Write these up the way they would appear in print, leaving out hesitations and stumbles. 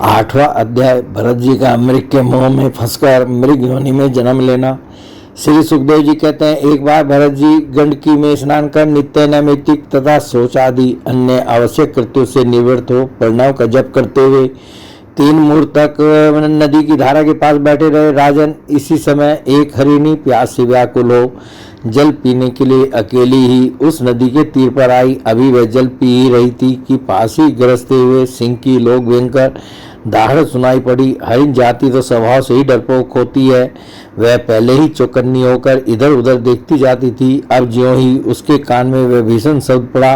8वां अध्याय भरत जी का मृग के मोह में फंसकर मृग योनि में जन्म लेना। श्री सुखदेव जी कहते हैं, एक बार भरत जी गंडकी में स्नान कर नित्य नैमित्तिक तथा शौच आदि अन्य आवश्यक कृत्यों से निवृत्त हो प्रणव का जप करते हुए 3 मुहूर्त तक नदी की धारा के पास बैठे रहे। राजन, इसी समय एक हरिणी प्यास से व्याकुल हो जल पीने के लिए अकेली ही उस नदी के तीर पर आई। अभी वह जल पी ही रही थी कि पास ही गरजते हुए सिंह की लोक भयंकर दहाड़ सुनाई पड़ी। हरिण जाति तो स्वभाव से ही डरपोक होती है। वह पहले ही चौकन्नी होकर इधर उधर देखती जाती थी। अब ज्यों ही उसके कान में वह भीषण शब्द पड़ा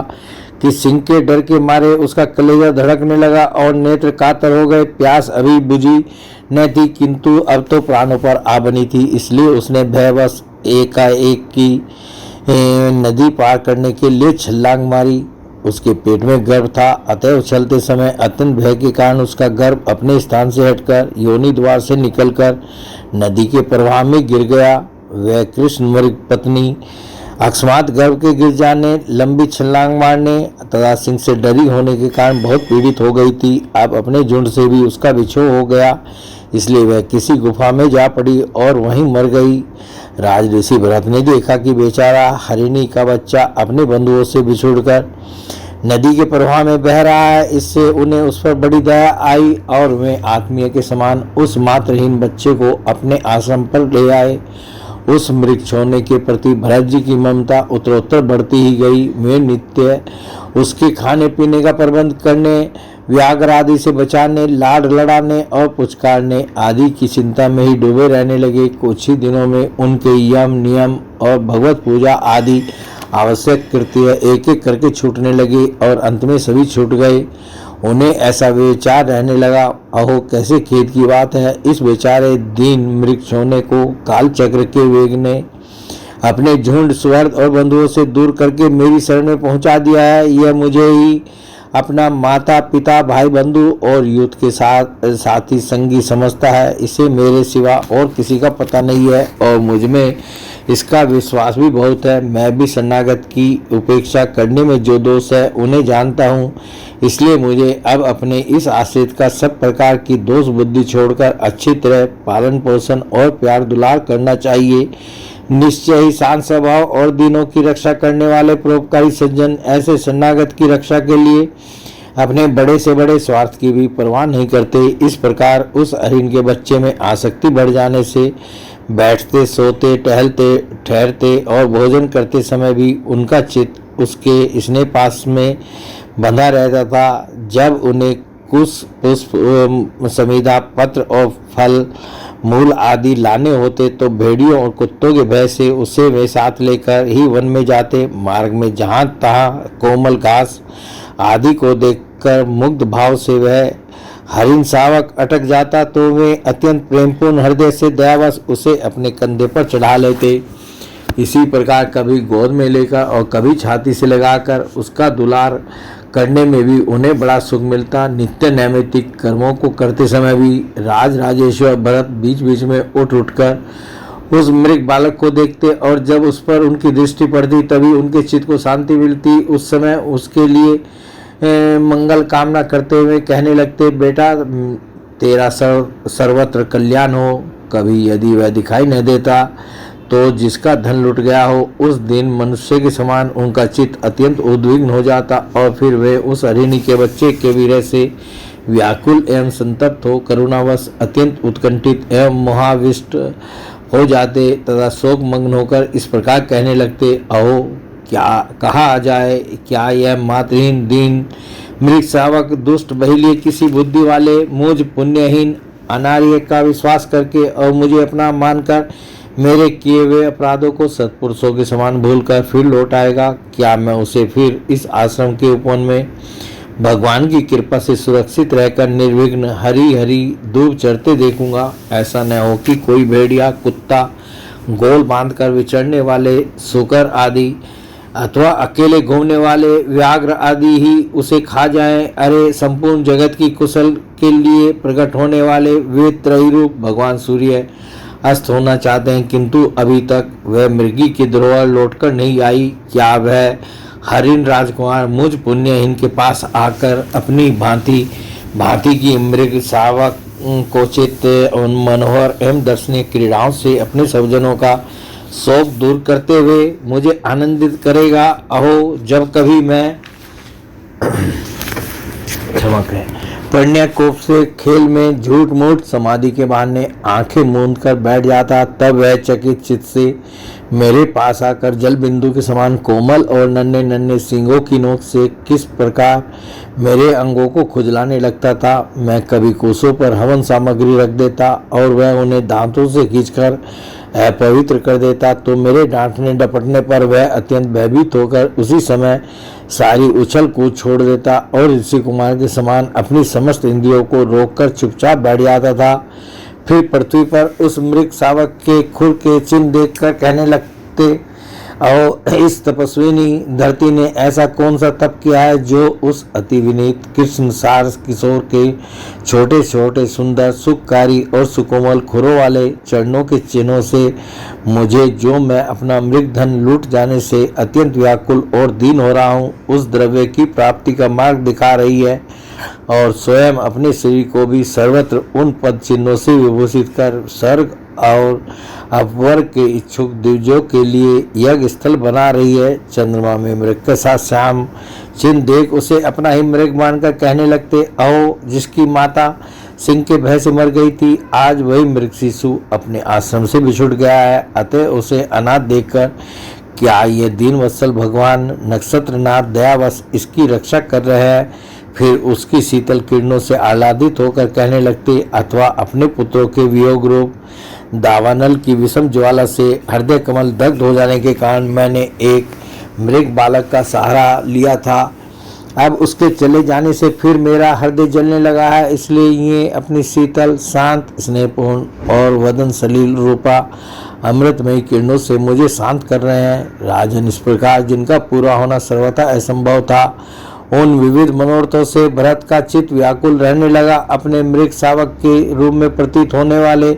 कि सिंह के डर के मारे उसका कलेजा धड़कने लगा और नेत्र कातर हो गए। प्यास अभी बुझी न थी किंतु अब तो प्राणों पर आ बनी थी, इसलिए उसने भयवश एकाएक की नदी पार करने के लिए छलांग मारी। उसके पेट में गर्भ था, अतएव चलते समय अत्यंत भय के कारण उसका गर्भ अपने स्थान से हटकर योनि द्वार से निकलकर नदी के प्रवाह में गिर गया। वह कृष्ण मृग पत्नी अकस्मात गर्भ के गिर जाने, लंबी छलांग मारने तथा सिंह से डरी होने के कारण बहुत पीड़ित हो गई थी। अब अपने झुंड से भी उसका बिछोह हो गया, इसलिए वह किसी गुफा में जा पड़ी और वहीं मर गई। राज ऋषि भरत ने देखा कि बेचारा हरिणी का बच्चा अपने बंधुओं से बिछुड़कर नदी के प्रवाह में बह रहा है। इससे उन्हें उस पर बड़ी दया आई और वे आत्मीय के समान उस मातृहीन बच्चे को अपने आश्रम पर ले आए। उस मृग छोड़ने के प्रति भरत जी की ममता उत्तरोत्तर बढ़ती ही गई। वे नित्य उसके खाने पीने का प्रबंध करने, व्याघ्र आदि से बचाने, लाड लड़ाने और पुचकारने आदि की चिंता में ही डूबे रहने लगे। कुछ ही दिनों में उनके यम नियम और भगवत पूजा आदि आवश्यक कृत्य एक एक करके छूटने लगे और अंत में सभी छूट गए। उन्हें ऐसा विचार रहने लगा, अहो कैसे खेद की बात है, इस बेचारे दीन मृग सोने को काल चक्र के वेग ने अपने झुंड सुहृद और बंधुओं से दूर करके मेरी शरण में पहुंचा दिया है। यह मुझे ही अपना माता पिता भाई बंधु और युद्ध के साथी संगी समझता है। इसे मेरे सिवा और किसी का पता नहीं है और मुझ में इसका विश्वास भी बहुत है। मैं भी शरणागत की उपेक्षा करने में जो दोष है उन्हें जानता हूँ, इसलिए मुझे अब अपने इस आश्रित का सब प्रकार की दोष बुद्धि छोड़कर अच्छी तरह पालन पोषण और प्यार दुलार करना चाहिए। निश्चय ही शांत स्वभाव और दीनों की रक्षा करने वाले परोपकारी सज्जन ऐसे शरणागत की रक्षा के लिए अपने बड़े से बड़े स्वार्थ की भी परवाह नहीं करते। इस प्रकार उस हरिण के बच्चे में आसक्ति बढ़ जाने से बैठते, सोते, टहलते, ठहरते और भोजन करते समय भी उनका चित्त उसके स्नेह पास में बंधा रहता था। जब उन्हें कुश पुष्प समीधा पत्र और फल मूल आदि लाने होते तो भेड़ियों और कुत्तों के भय से उसे वे साथ लेकर ही वन में जाते। मार्ग में जहाँ तहाँ कोमल घास आदि को देखकर मुग्ध भाव से वह हरिण शावक अटक जाता तो वे अत्यंत प्रेमपूर्ण हृदय से दयावश उसे अपने कंधे पर चढ़ा लेते। इसी प्रकार कभी गोद में लेकर और कभी छाती से लगाकर उसका दुलार करने में भी उन्हें बड़ा सुख मिलता। नित्य नैमित्तिक कर्मों को करते समय भी राजेश्वर भरत बीच बीच में उठकर उस मृग बालक को देखते और जब उस पर उनकी दृष्टि पड़ती तभी उनके चित्त को शांति मिलती। उस समय उसके लिए मंगल कामना करते हुए कहने लगते, बेटा तेरा सर्वत्र कल्याण हो। कभी यदि वह दिखाई न देता तो जिसका धन लुट गया हो उस दिन मनुष्य के समान उनका चित्त अत्यंत उद्विग्न हो जाता और फिर वे उस हरिणी के बच्चे के विरह से व्याकुल एवं संतप्त हो करुणावश अत्यंत उत्कंठित एवं मोहाविष्ट हो जाते तथा शोक मग्न होकर इस प्रकार कहने लगते, अहो क्या कहा जाए, क्या यह मातृहीन दीन मृग शावक दुष्ट बहिलिए किसी बुद्धि वाले मुझ पुण्यहीन अनार्य का विश्वास करके और मुझे अपना मानकर मेरे किए हुए अपराधों को सत्पुरुषों के समान भूलकर फिर लौट आएगा। क्या मैं उसे फिर इस आश्रम के उपवन में भगवान की कृपा से सुरक्षित रहकर निर्विघ्न हरी हरी धूप चढ़ते देखूंगा? ऐसा न हो कि कोई भेड़िया कुत्ता गोल बांधकर विचरने वाले सुकर आदि अथवा अकेले घूमने वाले व्याघ्र आदि ही उसे खा जाएं। अरे संपूर्ण जगत की कुशल के लिए प्रकट होने वाले वे त्रयी रूप भगवान सूर्य अस्त होना चाहते हैं किंतु अभी तक वह मृगी की धरोहर लौटकर नहीं आई। क्या वह हरिण राजकुमार मुझ पुण्यहीन के पास आकर अपनी भांति भांति की मृग शावक कोचित उन मनोहर एवं दर्शनीय क्रीड़ाओं से अपने स्वजनों का शोक दूर करते हुए मुझे आनंदित करेगा। अहो, जब कभी मैं क्षमा करें पुण्यकोप से खेल में झूठ मूठ समाधि के बहाने आंखें मूंद कर बैठ जाता, तब वह चकित चित्त से मेरे पास आकर जल बिंदु के समान कोमल और नन्हे नन्हे सींगों की नोक से किस प्रकार मेरे अंगों को खुजलाने लगता था। मैं कभी कोसों पर हवन सामग्री रख देता और वह उन्हें दांतों से खींचकर अपवित्र कर देता, तो मेरे डांटने डपटने पर वह अत्यंत भयभीत होकर उसी समय सारी उछल कूद छोड़ देता और ऋषि कुमार के समान अपनी समस्त इंद्रियों को रोककर चुपचाप बैठ जाता था। फिर पृथ्वी पर उस मृग शावक के खुर के चिन्ह देखकर कहने लगते, और इस तपस्विनी धरती ने ऐसा कौन सा तप किया है जो उस अति विनीत कृष्ण सार किशोर के छोटे छोटे सुंदर सुखकारी और सुकोमल खुरों वाले चरणों के चिन्हों से मुझे, जो मैं अपना मृग धन लूट जाने से अत्यंत व्याकुल और दीन हो रहा हूँ, उस द्रव्य की प्राप्ति का मार्ग दिखा रही है और स्वयं अपने शरीर को भी सर्वत्र उन पद चिन्हों से विभूषित कर स्वर्ग और अपवर्ग के इच्छुक दिव्यों के लिए यज्ञ स्थल बना रही है। चंद्रमा में मृग के साथ श्याम चिन्ह देख उसे अपना ही मृग मानकर कहने लगते, अहो, जिसकी माता सिंह के भय से मर गई थी, आज वही मृग शिशु अपने आश्रम से बिछुड़ गया है। अतः उसे अनाथ देखकर क्या ये दीन वत्सल भगवान नक्षत्रनाथ दयावश इसकी रक्षा कर रहे हैं। फिर उसकी शीतल किरणों से आह्लादित होकर कहने लगते, अथवा अपने पुत्रों के वियोग रूप दावानल की विषम ज्वाला से हृदय कमल दग्ध हो जाने के कारण मैंने एक मृग बालक का सहारा लिया था। अब उसके चले जाने से फिर मेरा हृदय जलने लगा है, इसलिए ये अपनी शीतल शांत स्नेहपूर्ण और वदन सलील रूपा अमृतमयी किरणों से मुझे शांत कर रहे हैं। राजन, इस प्रकार जिनका पूरा होना सर्वथा असंभव था, उन विविध मनोरथों से भरत का चित्त व्याकुल रहने लगा। अपने मृग शावक के रूप में प्रतीत होने वाले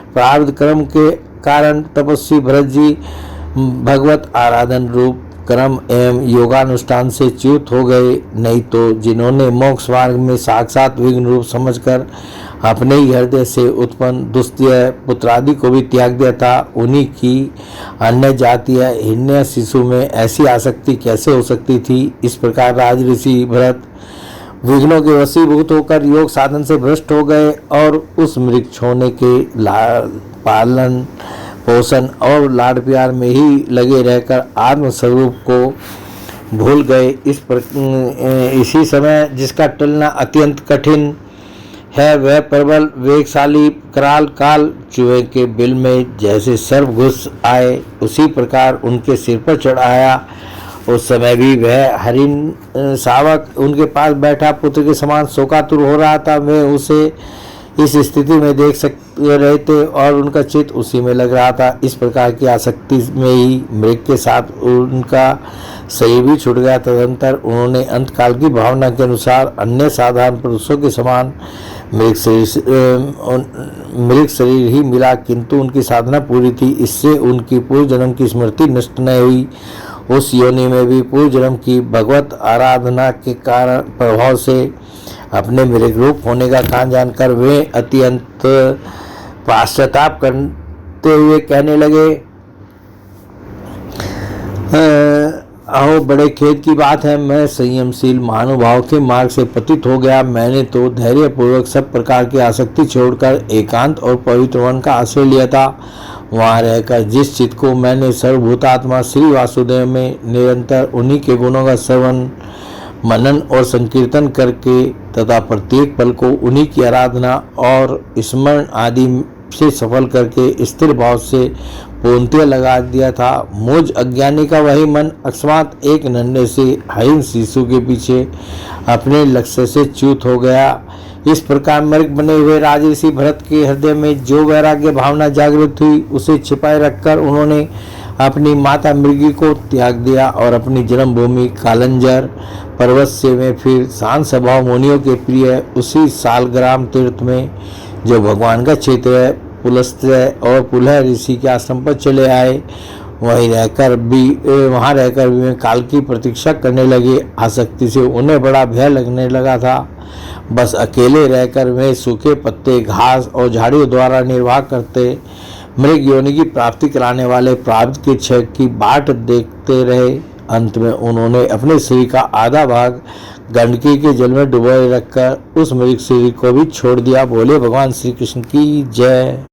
प्रारब्ध कर्म के कारण तपस्वी भरत जी भगवत आराधन रूप कर्म एवं योगानुष्ठान से च्युत हो गए, नहीं तो जिन्होंने मोक्ष मार्ग में साक्षात विघ्न रूप समझकर अपने ही हृदय से उत्पन्न दुस्त्य पुत्रादि को भी त्याग दिया था, उन्हीं की अन्य जातीय हिरण्य शिशु में ऐसी आसक्ति कैसे हो सकती थी। इस प्रकार राज ऋषि भरत विघ्नों के वशीभूत होकर योग साधन से भ्रष्ट हो गए और उस मृग छोने के पालन पोषण और लाड प्यार में ही लगे रहकर आत्मस्वरूप को भूल गए। इसी समय जिसका टलना अत्यंत कठिन है, वह प्रबल वेगशाली कराल काल चूहे के बिल में जैसे सर्प घुस आए, उसी प्रकार उनके सिर पर चढ़ आया। उस समय भी वह हरिण शावक उनके पास बैठा पुत्र के समान शोकातुर हो रहा था। वे उसे इस स्थिति में देख रहे थे और उनका चित्त उसी में लग रहा था। इस प्रकार की आसक्ति में ही मृग के साथ उनका शरीर भी छूट गया। तदंतर उन्होंने अंतकाल की भावना के अनुसार अन्य साधारण पुरुषों के समान मृग शरीर ही मिला, किंतु उनकी साधना पूरी थी। इससे उनकी पूर्व जन्म की स्मृति नष्ट न हुई। उस योनि में भी पूर्व जन्म की भगवत आराधना के कारण प्रभाव से अपने मृग रूप होने का कारण जानकर वे अत्यंत पश्चाताप करते हुए कहने लगे, अहो, बड़े खेद की बात है, मैं संयमशील महानुभाव के मार्ग से पतित हो गया। मैंने तो धैर्यपूर्वक सब प्रकार की आसक्ति छोड़कर एकांत और पवित्र वन का आश्रय लिया था। वहाँ रहकर जिस चित्त को मैंने सर्वभूतात्मा श्री वासुदेव में निरंतर उन्हीं के गुणों का श्रवण मनन और संकीर्तन करके तथा प्रत्येक पल को उन्हीं की आराधना और स्मरण आदि से सफल करके स्थिर भाव से पूर्णतः लगा दिया था, मुझ अज्ञानी का वही मन अकस्मात एक नन्हे से हरिण शिशु के पीछे अपने लक्ष्य से च्युत हो गया। इस प्रकार मृग बने हुए राजऋषि भरत के हृदय में जो वैराग्य भावना जागृत हुई, उसे छिपाए रखकर उन्होंने अपनी माता मृगी को त्याग दिया और अपनी जन्मभूमि कालंजर पर्वत से में फिर शांत स्वभाव मुनियों के प्रिय उसी सालग्राम तीर्थ में, जो भगवान का क्षेत्र है, पुलस्त्य और पुलह ऋषि के आश्रम पर चले आए। वहाँ रहकर भी वे काल की प्रतीक्षा करने लगे। आसक्ति से उन्हें बड़ा भय लगने लगा था। बस अकेले रहकर वे सूखे पत्ते, घास और झाड़ियों द्वारा निर्वाह करते मृग योनि की प्राप्ति कराने वाले प्रारब्ध के क्षय की बाट देखते रहे। अंत में उन्होंने अपने शरीर का आधा भाग गंडकी के जल में डुबोए रखकर उस मृग शरीर को भी छोड़ दिया। बोले भगवान श्री कृष्ण की जय।